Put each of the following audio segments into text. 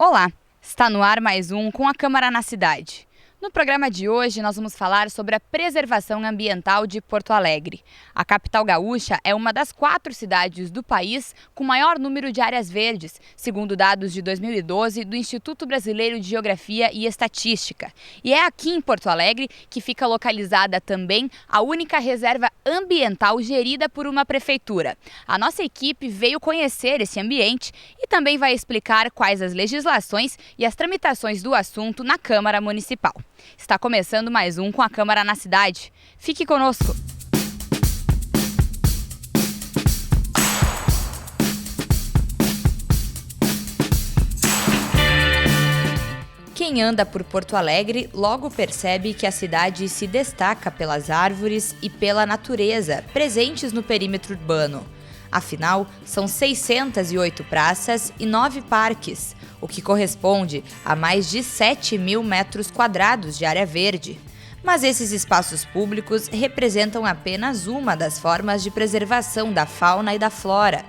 Olá, está no ar mais um Com a Câmara na Cidade. No programa de hoje, nós vamos falar sobre a preservação ambiental de Porto Alegre. A capital gaúcha é uma das 4 cidades do país com maior número de áreas verdes, segundo dados de 2012 do Instituto Brasileiro de Geografia e Estatística. E é aqui em Porto Alegre que fica localizada também a única reserva ambiental gerida por uma prefeitura. A nossa equipe veio conhecer esse ambiente e também vai explicar quais as legislações e as tramitações do assunto na Câmara Municipal. Está começando mais um Com a Câmara na Cidade. Fique conosco! Quem anda por Porto Alegre logo percebe que a cidade se destaca pelas árvores e pela natureza presentes no perímetro urbano. Afinal, são 608 praças e 9 parques, o que corresponde a mais de 7.000 metros quadrados de área verde. Mas esses espaços públicos representam apenas uma das formas de preservação da fauna e da flora.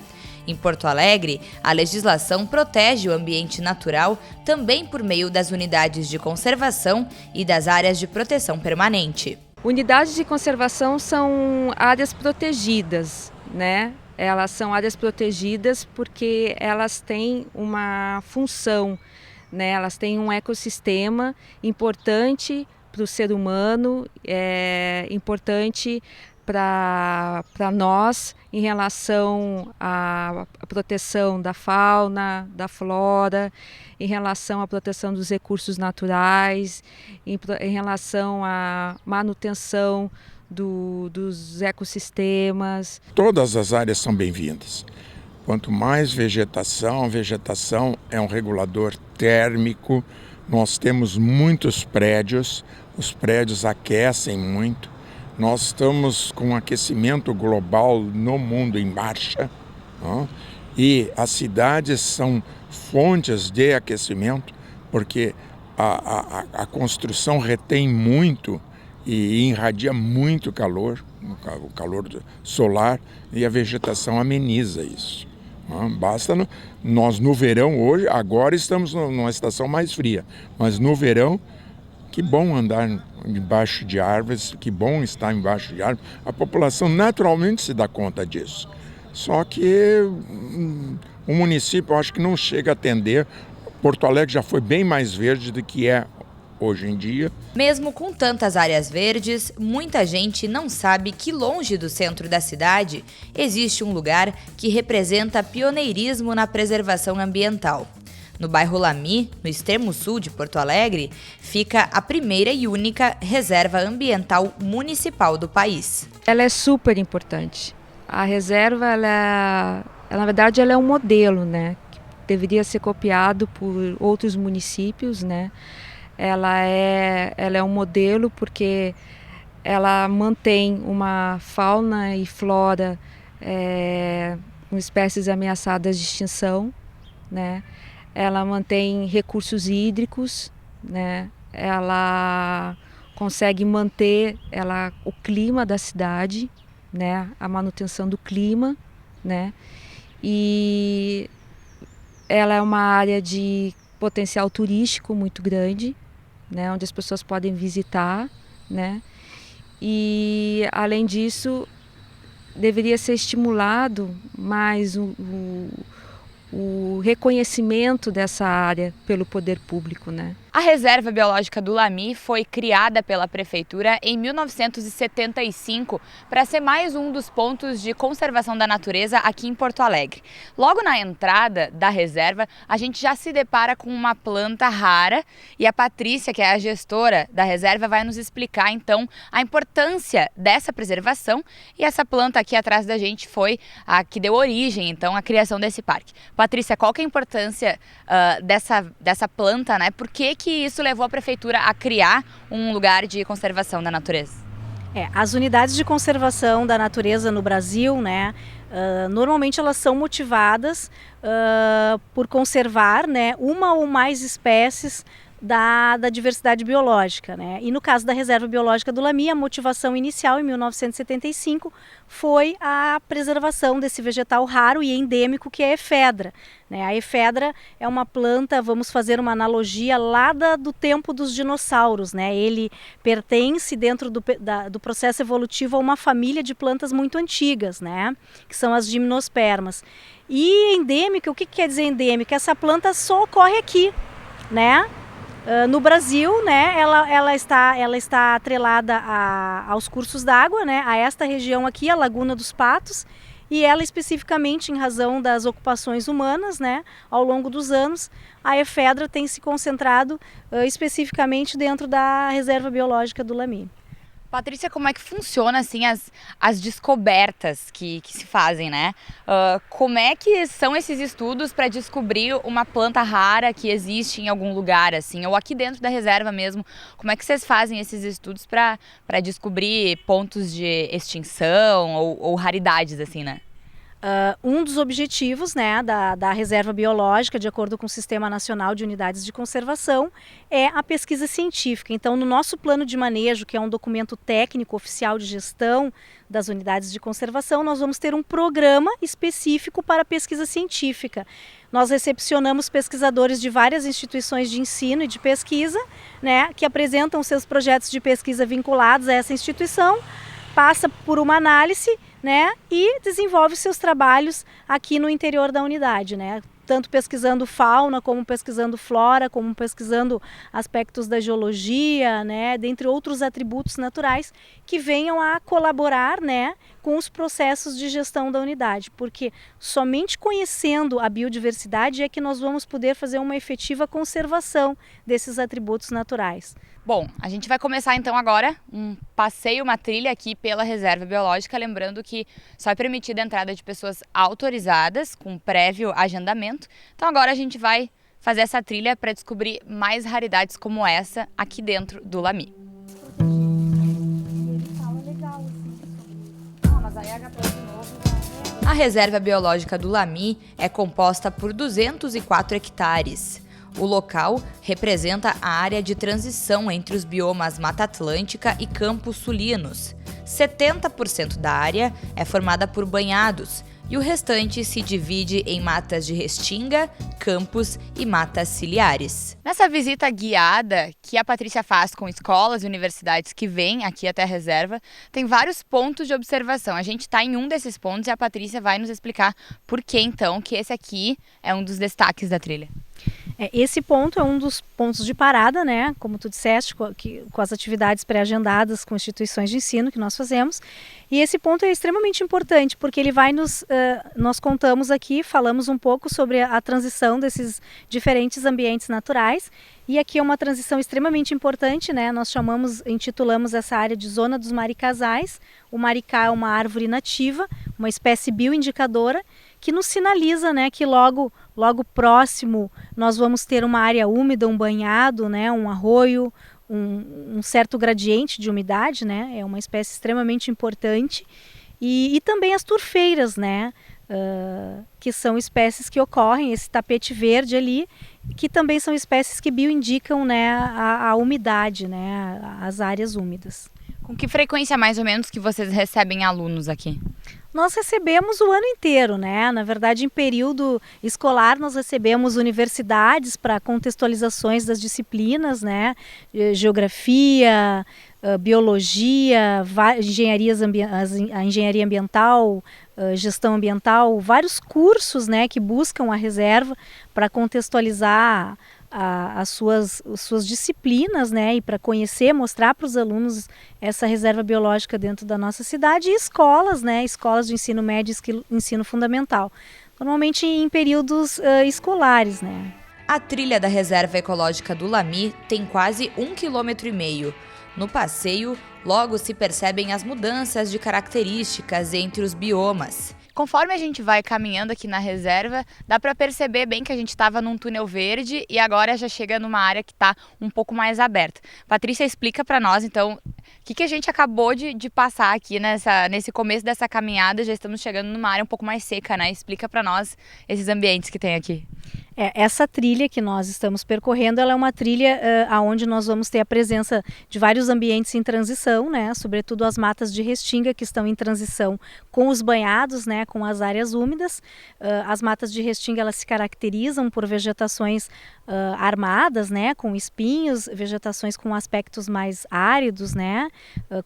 Em Porto Alegre, a legislação protege o ambiente natural também por meio das unidades de conservação e das áreas de proteção permanente. Unidades de conservação são áreas protegidas, né? Elas são áreas protegidas porque elas têm uma função, né? Elas têm um ecossistema importante para o ser humano, importante para nós em relação à proteção da fauna, da flora, em relação à proteção dos recursos naturais, em relação à manutenção dos ecossistemas. Todas as áreas são bem-vindas. Quanto mais vegetação é um regulador térmico. Nós temos muitos prédios, os prédios aquecem muito. Nós estamos com um aquecimento global no mundo em marcha, e as cidades são fontes de aquecimento, porque a construção retém muito e irradia muito calor, o calor solar, e a vegetação ameniza isso. Basta nós no verão hoje, agora estamos numa estação mais fria, mas no verão, que bom andar embaixo de árvores, que bom estar embaixo de árvores. A população naturalmente se dá conta disso. Só que o município, eu acho que não chega a atender. Porto Alegre já foi bem mais verde do que é hoje em dia. Mesmo com tantas áreas verdes, muita gente não sabe que longe do centro da cidade existe um lugar que representa pioneirismo na preservação ambiental. No bairro Lamy, no extremo sul de Porto Alegre, fica a primeira e única reserva ambiental municipal do país. Ela é super importante. A reserva, na verdade, ela é um modelo, né, que deveria ser copiado por outros municípios, né? Ela é um modelo porque ela mantém uma fauna e flora com espécies ameaçadas de extinção, né? Ela mantém recursos hídricos, né? Ela consegue manter o clima da cidade, né? A manutenção do clima, né? E ela é uma área de potencial turístico muito grande, né, onde as pessoas podem visitar, né? E além disso, deveria ser estimulado mais o reconhecimento dessa área pelo poder público, né? A Reserva Biológica do Lamy foi criada pela Prefeitura em 1975 para ser mais um dos pontos de conservação da natureza aqui em Porto Alegre. Logo na entrada da reserva, a gente já se depara com uma planta rara e a Patrícia, que é a gestora da reserva, vai nos explicar então a importância dessa preservação, e essa planta aqui atrás da gente foi a que deu origem então à criação desse parque. Patrícia, qual que é a importância dessa planta, né? Por que isso levou a prefeitura a criar um lugar de conservação da natureza? As unidades de conservação da natureza no Brasil, né, normalmente elas são motivadas por conservar, né, uma ou mais espécies da diversidade biológica, né? E no caso da Reserva Biológica do Lamy, a motivação inicial em 1975 foi a preservação desse vegetal raro e endêmico que é a efedra, né? A efedra é uma planta, vamos fazer uma analogia lá do tempo dos dinossauros, né? Ele pertence dentro do processo evolutivo a uma família de plantas muito antigas, né? Que são as gimnospermas. E endêmica, o que quer dizer endêmica? Essa planta só ocorre aqui, né? No Brasil, né, ela está atrelada aos cursos d'água, né, a esta região aqui, a Laguna dos Patos, e ela especificamente em razão das ocupações humanas, né, ao longo dos anos, a efedra tem se concentrado especificamente dentro da Reserva Biológica do Lamy. Patrícia, como é que funciona assim as descobertas que se fazem, né? Como é que são esses estudos para descobrir uma planta rara que existe em algum lugar, assim, ou aqui dentro da reserva mesmo? Como é que vocês fazem esses estudos para descobrir pontos de extinção ou raridades, assim, né? Um dos objetivos, né, da Reserva Biológica, de acordo com o Sistema Nacional de Unidades de Conservação, é a pesquisa científica. Então, no nosso plano de manejo, que é um documento técnico oficial de gestão das unidades de conservação, nós vamos ter um programa específico para a pesquisa científica. Nós recepcionamos pesquisadores de várias instituições de ensino e de pesquisa, né, que apresentam seus projetos de pesquisa vinculados a essa instituição, passa por uma análise, né, e desenvolve seus trabalhos aqui no interior da unidade, né, tanto pesquisando fauna, como pesquisando flora, como pesquisando aspectos da geologia, né, dentre outros atributos naturais que venham a colaborar, né, com os processos de gestão da unidade, porque somente conhecendo a biodiversidade é que nós vamos poder fazer uma efetiva conservação desses atributos naturais. Bom, a gente vai começar então agora um passeio, uma trilha aqui pela Reserva Biológica, lembrando que só é permitida a entrada de pessoas autorizadas, com prévio agendamento. Então agora a gente vai fazer essa trilha para descobrir mais raridades como essa aqui dentro do Lamy. A Reserva Biológica do Lamy é composta por 204 hectares. O local representa a área de transição entre os biomas Mata Atlântica e Campos Sulinos. 70% da área é formada por banhados e o restante se divide em matas de restinga, campos e matas ciliares. Nessa visita guiada que a Patrícia faz com escolas e universidades que vêm aqui até a reserva, tem vários pontos de observação. A gente está em um desses pontos e a Patrícia vai nos explicar por que então que esse aqui é um dos destaques da trilha. Esse ponto é um dos pontos de parada, né? Como tu disseste, com as atividades pré-agendadas com instituições de ensino que nós fazemos. E esse ponto é extremamente importante, porque ele vai nós contamos aqui, falamos um pouco sobre a transição desses diferentes ambientes naturais. E aqui é uma transição extremamente importante, né? Nós intitulamos essa área de Zona dos Maricasais. O maricá é uma árvore nativa, uma espécie bioindicadora, que nos sinaliza, né, que logo próximo nós vamos ter uma área úmida, um banhado, né, um arroio, um certo gradiente de umidade, né, é uma espécie extremamente importante. E também as turfeiras, né, que são espécies que ocorrem, esse tapete verde ali, que também são espécies que bioindicam, né, a umidade, né, as áreas úmidas. Com que frequência mais ou menos que vocês recebem alunos aqui? Nós recebemos o ano inteiro, né? Na verdade, em período escolar, nós recebemos universidades para contextualizações das disciplinas, né? Geografia, biologia, a engenharia ambiental, gestão ambiental, vários cursos, né, que buscam a reserva para contextualizar as suas disciplinas, né, e para conhecer, mostrar para os alunos essa reserva biológica dentro da nossa cidade, e escolas, né, escolas de ensino médio e ensino fundamental, normalmente em períodos escolares, né. A trilha da Reserva Ecológica do Lamy tem quase 1,5 km. No passeio, logo se percebem as mudanças de características entre os biomas. Conforme a gente vai caminhando aqui na reserva, dá para perceber bem que a gente estava num túnel verde e agora já chega numa área que está um pouco mais aberta. Patrícia, explica para nós, então, o que a gente acabou de passar aqui nesse começo dessa caminhada. Já estamos chegando numa área um pouco mais seca, né? Explica para nós esses ambientes que tem aqui. Essa trilha que nós estamos percorrendo, ela é uma trilha onde nós vamos ter a presença de vários ambientes em transição, né? Sobretudo as matas de restinga que estão em transição com os banhados, né? Com as áreas úmidas. As matas de restinga, elas se caracterizam por vegetações armadas, né? Com espinhos, vegetações com aspectos mais áridos, né?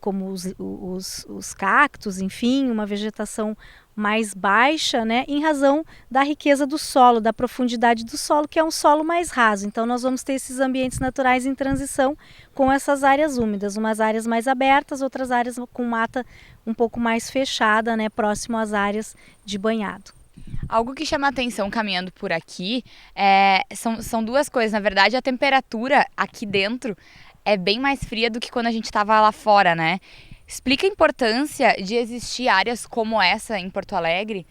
Como os cactos, enfim, uma vegetação mais baixa, né, em razão da riqueza do solo, da profundidade do solo, que é um solo mais raso. Então nós vamos ter esses ambientes naturais em transição com essas áreas úmidas, umas áreas mais abertas, outras áreas com mata um pouco mais fechada, né, próximo às áreas de banhado. Algo que chama atenção caminhando por aqui são duas coisas. Na verdade, a temperatura aqui dentro é bem mais fria do que quando a gente estava lá fora, né? Explica a importância de existir áreas como essa em Porto Alegre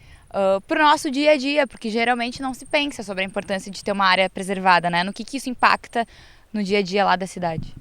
para o nosso dia a dia, porque geralmente não se pensa sobre a importância de ter uma área preservada, né? No que isso impacta no dia a dia lá da cidade.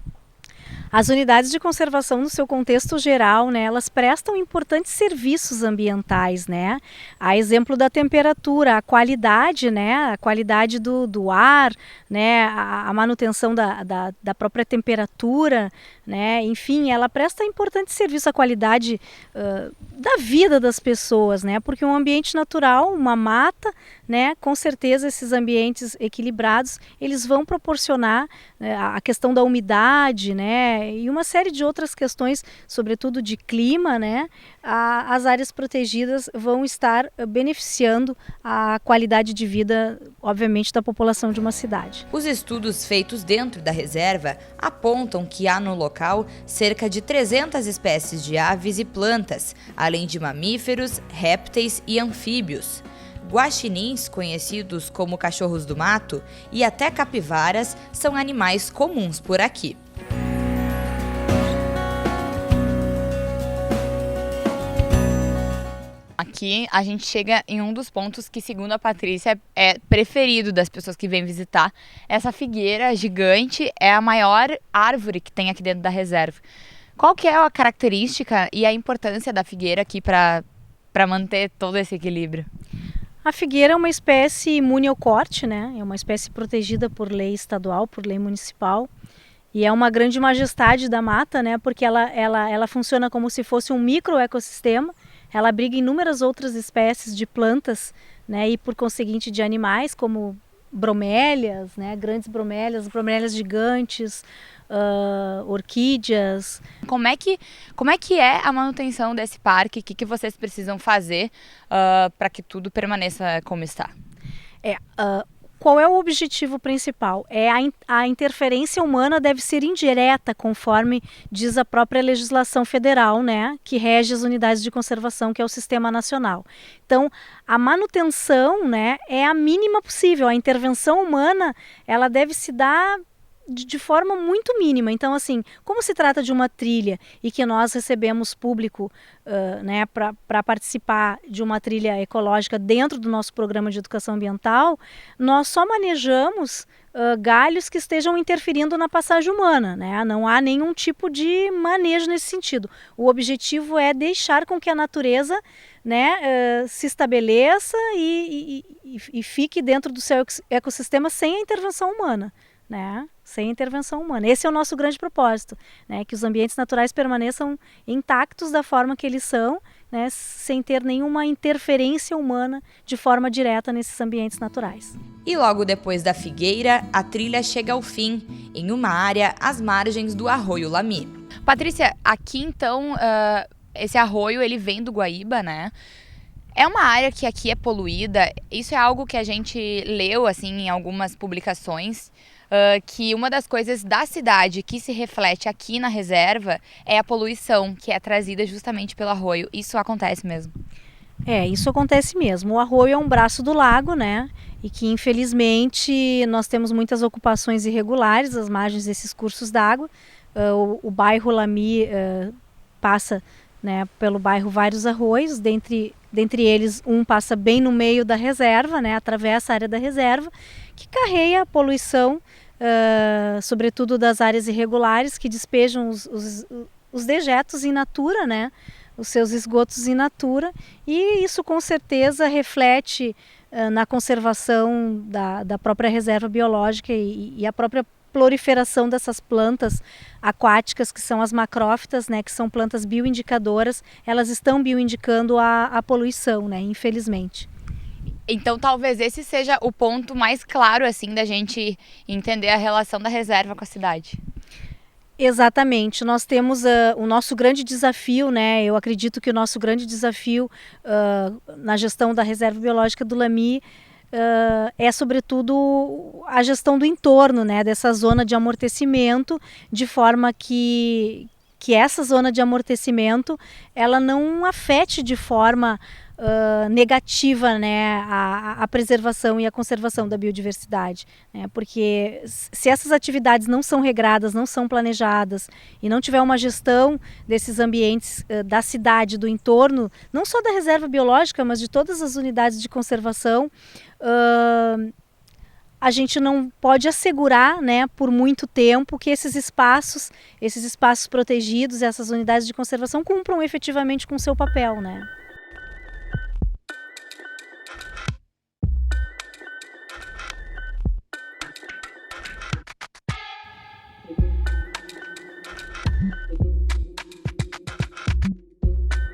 As unidades de conservação, no seu contexto geral, né, elas prestam importantes serviços ambientais, né? A exemplo da temperatura, a qualidade, né, a qualidade do ar, né, a manutenção da própria temperatura, né, enfim, ela presta importante serviço à qualidade da vida das pessoas, né? Porque um ambiente natural, uma mata, né, com certeza esses ambientes equilibrados, eles vão proporcionar a questão da umidade, né, e uma série de outras questões, sobretudo de clima, né, as áreas protegidas vão estar beneficiando a qualidade de vida, obviamente, da população de uma cidade. Os estudos feitos dentro da reserva apontam que há no local cerca de 300 espécies de aves e plantas, além de mamíferos, répteis e anfíbios. Guaxinins, conhecidos como cachorros do mato, e até capivaras são animais comuns por aqui. Aqui a gente chega em um dos pontos que, segundo a Patrícia, é preferido das pessoas que vêm visitar. Essa figueira gigante é a maior árvore que tem aqui dentro da reserva. Qual que é a característica e a importância da figueira aqui para manter todo esse equilíbrio? A figueira é uma espécie imune ao corte, né? É uma espécie protegida por lei estadual, por lei municipal. E é uma grande majestade da mata, né? Porque ela funciona como se fosse um microecossistema. Ela abriga inúmeras outras espécies de plantas, né? E por conseguinte de animais, como bromélias, né? Grandes bromélias gigantes, orquídeas. Como é que é a manutenção desse parque? O que vocês precisam fazer para que tudo permaneça como está? Qual é o objetivo principal? A interferência humana deve ser indireta, conforme diz a própria legislação federal, né, que rege as unidades de conservação, que é o Sistema Nacional. Então, a manutenção, né, é a mínima possível. A intervenção humana, ela deve se dar de forma muito mínima. Então, assim, como se trata de uma trilha e que nós recebemos público né, para participar de uma trilha ecológica dentro do nosso programa de educação ambiental, nós só manejamos galhos que estejam interferindo na passagem humana, né? Não há nenhum tipo de manejo nesse sentido. O objetivo é deixar com que a natureza, né, se estabeleça e fique dentro do seu ecossistema sem a intervenção humana. Né? Sem intervenção humana. Esse é o nosso grande propósito, né? Que os ambientes naturais permaneçam intactos da forma que eles são, né? Sem ter nenhuma interferência humana de forma direta nesses ambientes naturais. E logo depois da figueira, a trilha chega ao fim, em uma área às margens do Arroio Lamy. Patrícia, aqui então, esse arroio ele vem do Guaíba, né? É uma área que aqui é poluída. Isso é algo que a gente leu assim, em algumas publicações, que uma das coisas da cidade que se reflete aqui na reserva é a poluição, que é trazida justamente pelo arroio. Isso acontece mesmo? Isso acontece mesmo. O arroio é um braço do lago, né? E que infelizmente nós temos muitas ocupações irregulares às margens desses cursos d'água. O bairro Lamy passa, né, pelo bairro vários arroios, dentre eles um passa bem no meio da reserva, né, atravessa a área da reserva, que carrega a poluição, sobretudo das áreas irregulares que despejam os dejetos in natura, né, os seus esgotos in natura, e isso com certeza reflete na conservação da própria reserva biológica e a própria proliferação dessas plantas aquáticas, que são as macrófitas, né, que são plantas bioindicadoras. Elas estão bioindicando a poluição, né, infelizmente. Então talvez esse seja o ponto mais claro assim da gente entender a relação da reserva com a cidade. Exatamente, nós temos o nosso grande desafio, né? Eu acredito que o nosso grande desafio na gestão da reserva biológica do Lamy é sobretudo a gestão do entorno, né? Dessa zona de amortecimento, de forma que essa zona de amortecimento ela não afete de forma negativa, né, a preservação e a conservação da biodiversidade, né, porque se essas atividades não são regradas, não são planejadas e não tiver uma gestão desses ambientes da cidade, do entorno, não só da reserva biológica, mas de todas as unidades de conservação, a gente não pode assegurar, né, por muito tempo que esses espaços protegidos, essas unidades de conservação cumpram efetivamente com o seu papel, né.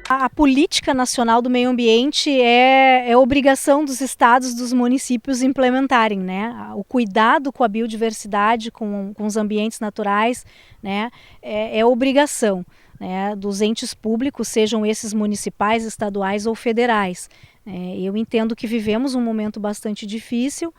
A política nacional do meio ambiente é obrigação dos estados, dos municípios implementarem, né? O cuidado com a biodiversidade, com os ambientes naturais, né? É obrigação, né, dos entes públicos, sejam esses municipais, estaduais ou federais. Eu entendo que vivemos um momento bastante difícil,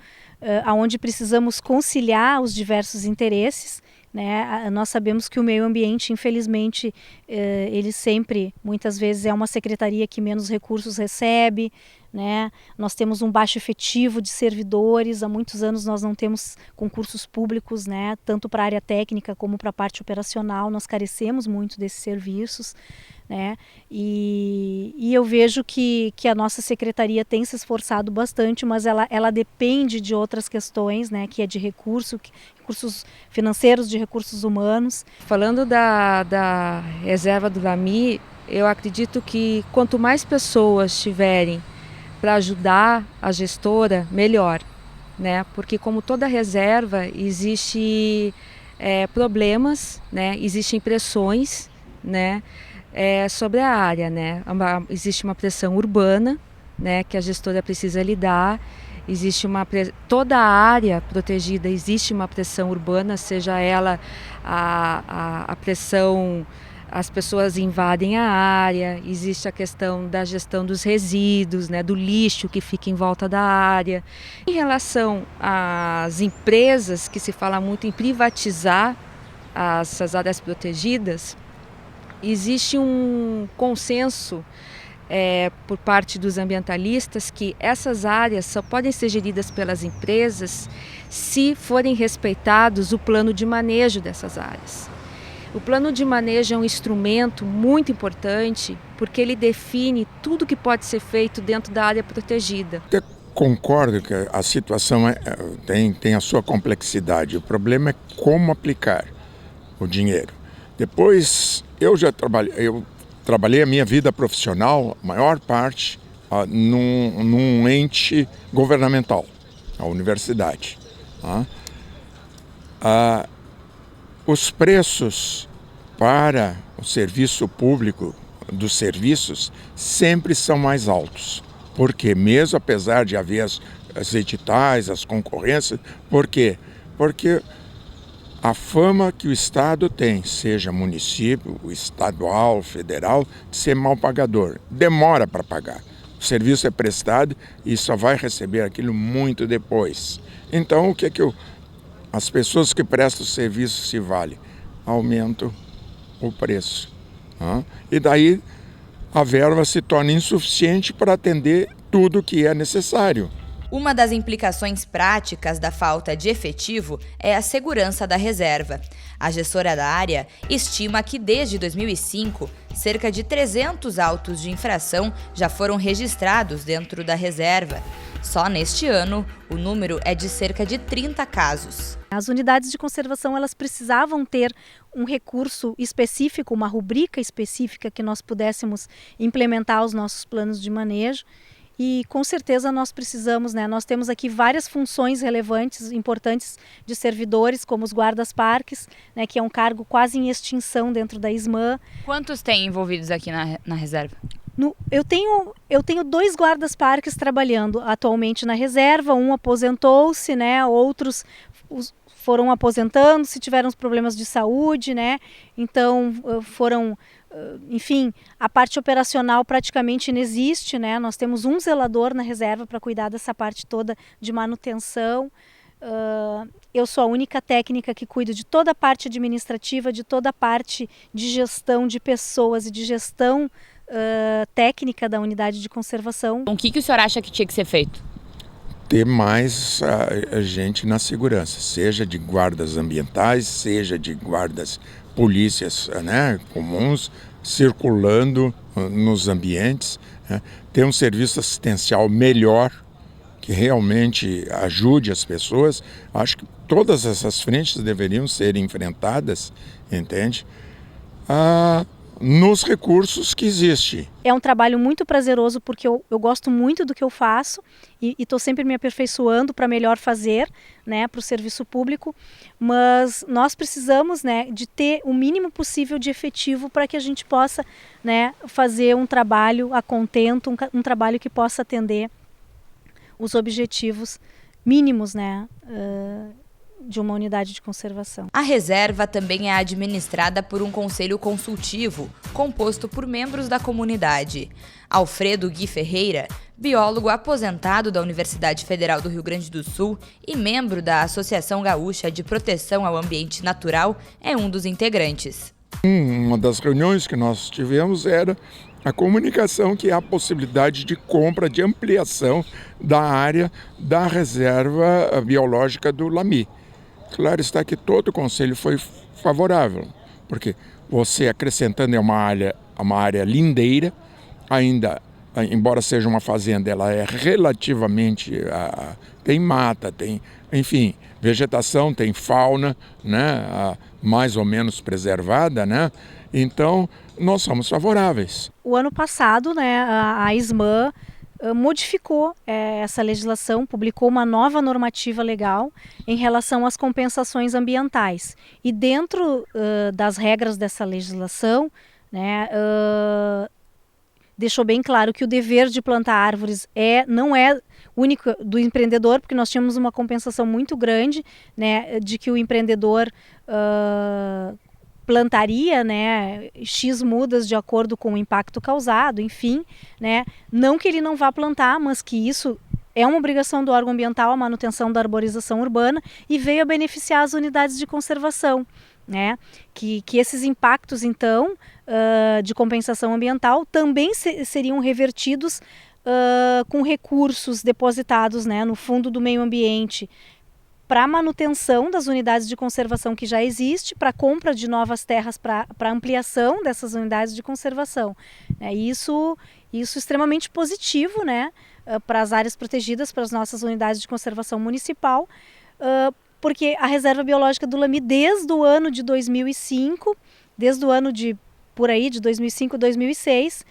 onde precisamos conciliar os diversos interesses, né? Nós sabemos que o meio ambiente, infelizmente, ele sempre, muitas vezes, é uma secretaria que menos recursos recebe, né? Nós temos um baixo efetivo de servidores, há muitos anos nós não temos concursos públicos, né? Tanto para a área técnica como para a parte operacional, nós carecemos muito desses serviços, né? E eu vejo que a nossa secretaria tem se esforçado bastante, mas ela depende de outras questões, né? Que é de recursos financeiros, de recursos humanos. Falando da reserva do Lamy, eu acredito que quanto mais pessoas tiverem para ajudar a gestora, melhor, né? Porque como toda reserva existe problemas, né? Existem pressões, né? Sobre a área, né? Existe uma pressão urbana, né? Que a gestora precisa lidar. Existe toda a área protegida existe uma pressão urbana, seja ela a pressão, as pessoas invadem a área, existe a questão da gestão dos resíduos, né, do lixo que fica em volta da área. Em relação às empresas, que se fala muito em privatizar essas áreas protegidas, existe um consenso por parte dos ambientalistas que essas áreas só podem ser geridas pelas empresas se forem respeitados o plano de manejo dessas áreas. O plano de manejo é um instrumento muito importante porque ele define tudo que pode ser feito dentro da área protegida. Eu concordo que a situação tem a sua complexidade. O problema é como aplicar o dinheiro. Depois, eu trabalhei a minha vida profissional, a maior parte, num ente governamental, a universidade. Os preços para o serviço público dos serviços sempre são mais altos. Porque mesmo apesar de haver as editais, as concorrências, por quê? Porque a fama que o Estado tem, seja município, estadual, federal, de ser mal pagador. Demora para pagar. O serviço é prestado e só vai receber aquilo muito depois. Então, o que as pessoas que prestam o serviço se valem? Aumentam o preço. E daí a verba se torna insuficiente para atender tudo o que é necessário. Uma das implicações práticas da falta de efetivo é a segurança da reserva. A gestora da área estima que desde 2005, cerca de 300 autos de infração já foram registrados dentro da reserva. Só neste ano, o número é de cerca de 30 casos. As unidades de conservação elas precisavam ter um recurso específico, uma rubrica específica que nós pudéssemos implementar os nossos planos de manejo. e com certeza nós precisamos, né? Nós temos aqui várias funções relevantes, importantes de servidores, como os guardas-parques, né? Que é um cargo quase em extinção dentro da ISMAN. Quantos tem envolvidos aqui na reserva? Eu tenho 2 guardas-parques trabalhando atualmente na reserva, um aposentou-se, né? Outros foram aposentando, se tiveram problemas de saúde, né? Então enfim, a parte operacional praticamente inexiste, né? Nós temos um zelador na reserva para cuidar dessa parte toda de manutenção. Eu sou a única técnica que cuido de toda a parte administrativa, de toda a parte de gestão de pessoas e de gestão técnica da unidade de conservação. O que o senhor acha que tinha que ser feito? Ter mais gente na segurança, seja de guardas ambientais, seja de guardas polícias, né, comuns, circulando nos ambientes, né, ter um serviço assistencial melhor, que realmente ajude as pessoas. Acho que todas essas frentes deveriam ser enfrentadas, entende? Nos recursos que existem. É um trabalho muito prazeroso porque eu gosto muito do que eu faço e estou sempre me aperfeiçoando para melhor fazer, né, para o serviço público, mas nós precisamos, né, de ter o mínimo possível de efetivo para que a gente possa, né, fazer um trabalho a contento, um trabalho que possa atender os objetivos mínimos, né, de uma unidade de conservação. A reserva também é administrada por um conselho consultivo, composto por membros da comunidade. Alfredo Gui Ferreira, biólogo aposentado da Universidade Federal do Rio Grande do Sul e membro da Associação Gaúcha de Proteção ao Ambiente Natural, é um dos integrantes. Uma das reuniões que nós tivemos era a comunicação, que é a possibilidade de compra, de ampliação da área da reserva biológica do Lamy. Claro está que todo o conselho foi favorável, porque você acrescentando é uma área lindeira, ainda, embora seja uma fazenda, ela é relativamente, tem mata, tem, enfim, vegetação, tem fauna, né, mais ou menos preservada, né? Então, nós somos favoráveis. O ano passado, né, a ISMAN modificou essa legislação, publicou uma nova normativa legal em relação às compensações ambientais. E dentro das regras dessa legislação, né, deixou bem claro que o dever de plantar árvores não é único do empreendedor, porque nós tínhamos uma compensação muito grande, né, de que o empreendedor plantaria, né, X mudas de acordo com o impacto causado, enfim, né, não que ele não vá plantar, mas que isso é uma obrigação do órgão ambiental, a manutenção da arborização urbana, e veio a beneficiar as unidades de conservação, né, que esses impactos, então, de compensação ambiental também seriam revertidos com recursos depositados, né, no Fundo do Meio Ambiente, para a manutenção das unidades de conservação que já existe, para a compra de novas terras, para ampliação dessas unidades de conservação. Isso extremamente positivo, né, para as áreas protegidas, para as nossas unidades de conservação municipal, porque a Reserva Biológica do Lamy, desde o ano de 2005, desde o ano de 2005, 2006,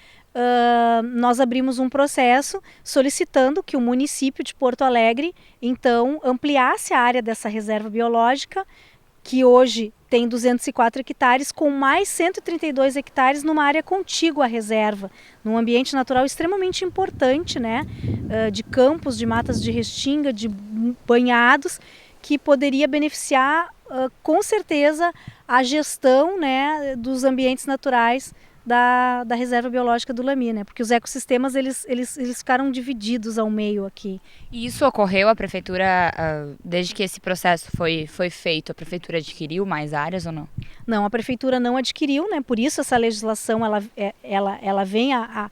nós abrimos um processo solicitando que o município de Porto Alegre, então, ampliasse a área dessa reserva biológica, que hoje tem 204 hectares, com mais 132 hectares numa área contígua à reserva, num ambiente natural extremamente importante, né, de campos, de matas de restinga, de banhados, que poderia beneficiar, com certeza, a gestão, né, dos ambientes naturais da Reserva Biológica do Lamy, né? Porque os ecossistemas eles ficaram divididos ao meio aqui. E isso ocorreu, a prefeitura, desde que esse processo foi feito, a prefeitura adquiriu mais áreas ou não? Não, a prefeitura não adquiriu, né? Por isso essa legislação ela vem a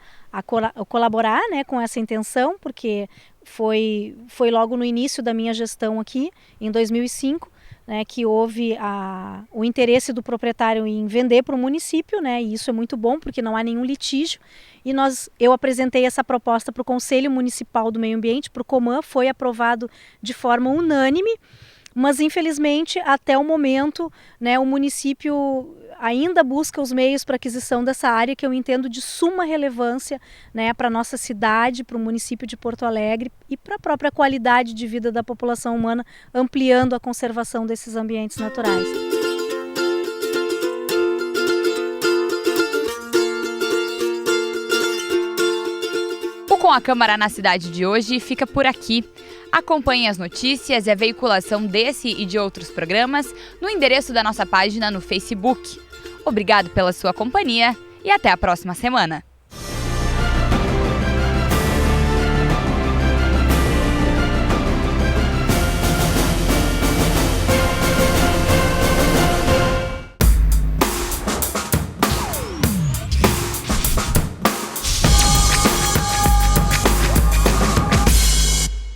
colaborar, né, com essa intenção, porque foi logo no início da minha gestão aqui, em 2005, né, que houve o interesse do proprietário em vender para o município, né, e isso é muito bom porque não há nenhum litígio, e eu apresentei essa proposta para o Conselho Municipal do Meio Ambiente, para o COMAN, foi aprovado de forma unânime, mas infelizmente até o momento, né, o município ainda busca os meios para aquisição dessa área, que eu entendo de suma relevância, né, para a nossa cidade, para o município de Porto Alegre e para a própria qualidade de vida da população humana, ampliando a conservação desses ambientes naturais. O Com a Câmara na Cidade de hoje fica por aqui. Acompanhe as notícias e a veiculação desse e de outros programas no endereço da nossa página no Facebook. Obrigado pela sua companhia e até a próxima semana.